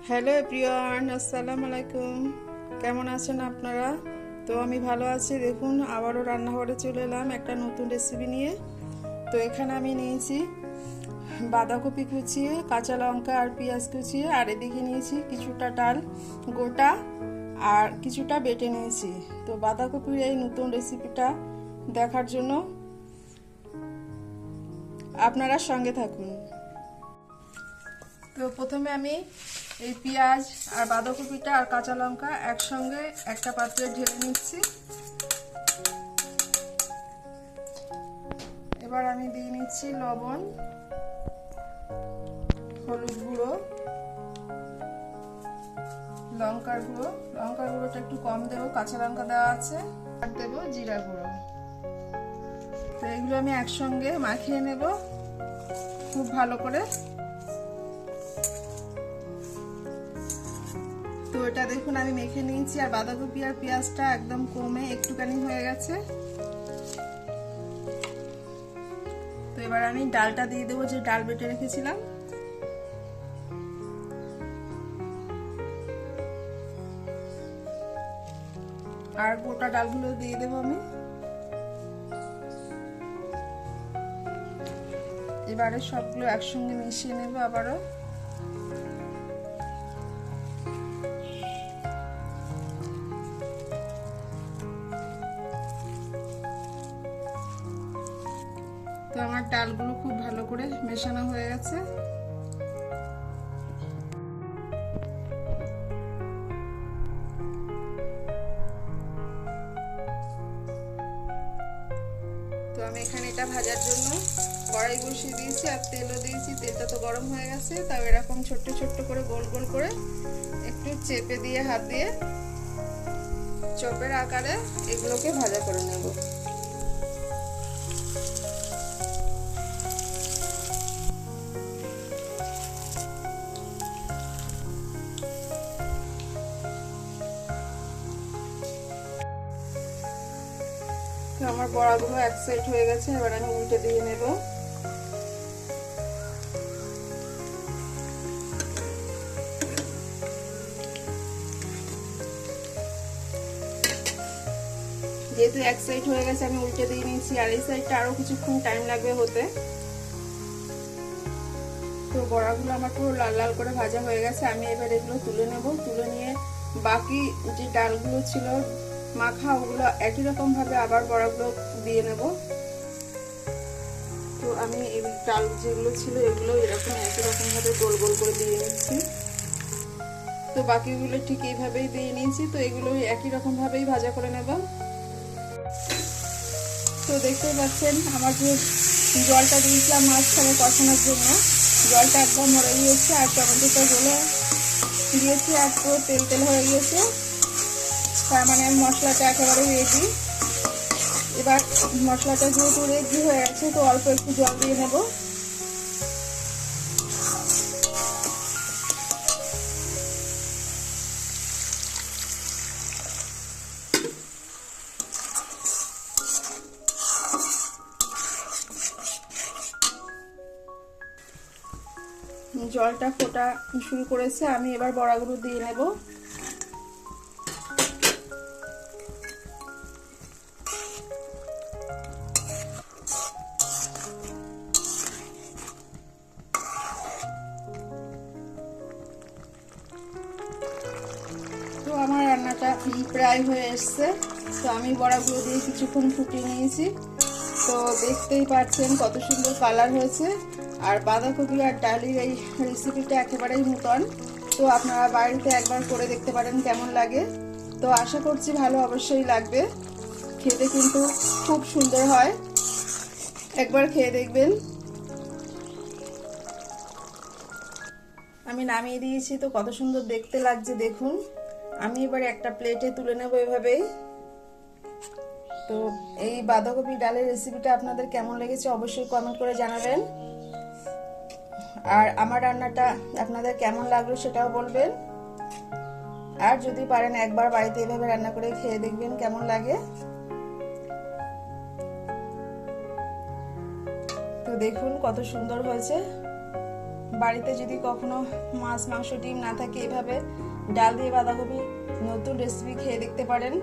Hello everyone, আসসালামু আলাইকুম। কেমন আছেন আপনারা? তো আমি ভালো আছি। দেখুন, আবারও রান্নাঘরে চলে এলাম একটা নতুন রেসিপি নিয়ে। তো এখানে আমি নিয়েছি বাঁধাকপি কুচিয়ে, কাঁচা লঙ্কা আর পেঁয়াজ কুচিয়ে, আর এদিকে নিয়েছি কিছুটা ডাল গোটা আর কিছুটা বেটে নিয়েছি। তো বাঁধাকপির এই নতুন রেসিপিটা দেখার জন্য আপনারা সঙ্গে থাকুন। তো প্রথমে আমি এই পেঁয়াজ আর বাঁধাকপিটা আর কাঁচা লঙ্কা একসঙ্গে একটা পাত্রে ঢেলে নিচ্ছি। এবার আমি দিয়ে নিচ্ছি লবণ, হলুদ গুঁড়ো, লঙ্কার গুঁড়োটা একটু কম দেবো, কাঁচা লঙ্কা দেওয়া আছে, আর দেবো জিরা গুঁড়ো। তো এগুলো আমি একসঙ্গে মাখিয়ে নেব খুব ভালো করে। তো এটা দেখুন আমি মেখে নিয়েছি, আর বাঁধাকপি আর পেঁয়াজটা একদম কমে একটুখানি হয়ে গেছে। তো এবার আমি ডালটা দিয়ে দেবো, যে ডাল বেটে রেখেছিলাম। আর গোটা ডালগুলো দিয়ে দেবো আমি। এবারে সবগুলো একসঙ্গে মিশিয়ে নেবো আবারও। তো আমার ডালগুলো খুব ভালো করে মেশানো হয়ে গেছে। তো আমি এখানে এটা ভাজার জন্য কড়াই বসিয়ে দিয়েছি আর তেলও দিয়েছি। তেলটা তো গরম হয়ে গেছে। তাও এরকম ছোট্ট ছোট্ট করে গোল গোল করে একটু চেপে দিয়ে হাত দিয়ে চপের আকারে এগুলোকে ভাজা করে নেব। তো আমার বড়াগুলো এক সাইড হয়ে গেছে, এবার আমি উল্টে দিয়ে নেব। যেহেতু এক সাইড হয়ে গেছে আমি উল্টে দিয়ে নিয়েছি, আর এই সাইডটা আরো কিছুক্ষণ টাইম লাগবে হতে। তো বড়াগুলো আমার পুরো লাল লাল করে ভাজা হয়ে গেছে। আমি এবার এগুলো তুলে নেব। তুলে নিয়ে বাকি যে ডালগুলো ছিল মাখা, ওগুলো একই রকম ভাবে আবার বড়াগুলো দিয়ে নেব। তো আমি এই ডাল যেগুলো ছিল এগুলো এরকম একই রকম ভাবে গোল গোল করে দিয়ে নিচ্ছি। তো বাকিগুলো ঠিক এইভাবেই দিয়ে নিয়েছি। তো এগুলো একই রকম ভাবেই ভাজা করে নেব। তো দেখতেই পাচ্ছেন আমার যে জলটা দিয়েছিলাম মাঝখানে কষানোর জন্য, জলটা একদম মরে গিয়েছে, আর টমেটোটা গলে দিয়েছি আর পুরো তেল তেল হয়ে গিয়েছে। তার মানে মশলাটা একেবারে রেডি। এবার মশলাটা যেহেতু রেডি হয়ে গেছে, তো অল্প একটু জল দিয়ে নেব। জলটা ফোটা শুরু করেছে, আমি এবার বড়াগুলো দিয়ে নেব। তো আমার রান্নাটা প্রায় হয়ে এসছে। তো আমি বড়াগুলো দিয়ে কিছুক্ষণ ফুটিয়ে নিয়েছি। তো দেখতেই পাচ্ছেন কত সুন্দর কালার হয়েছে। আর বাঁধাকপি আর ডালের এই রেসিপিটা একেবারেই নতুন। তো আপনারা বাড়িতে একবার করে দেখতে পারেন কেমন লাগে। তো আশা করছি ভালো অবশ্যই লাগবে। খেতে কিন্তু খুব সুন্দর হয়, একবার খেয়ে দেখবেন। আমি নামিয়ে দিয়েছি। তো কত সুন্দর দেখতে লাগছে দেখুন। আমি এবার একটা প্লেটে তুলে নেব এভাবেই। তো এই বাঁধাকপি ডালের রেসিপিটা আপনাদের কেমন লেগেছে অবশ্যই কমেন্ট করে জানাবেন। আর আমার রান্নাটা আপনাদের কেমন লাগলো সেটাও বলবেন। আর যদি পারেন একবার বাড়িতে এভাবে রান্না করে খেয়ে দেখবেন কেমন লাগে। তো দেখুন কত সুন্দর হয়েছে। বাড়িতে যদি কখনো মাছ মাংস ডিম না থাকে, এভাবে ডাল দিয়ে বাঁধাকপি নতুন রেসিপি খেয়ে দেখতে পারেন।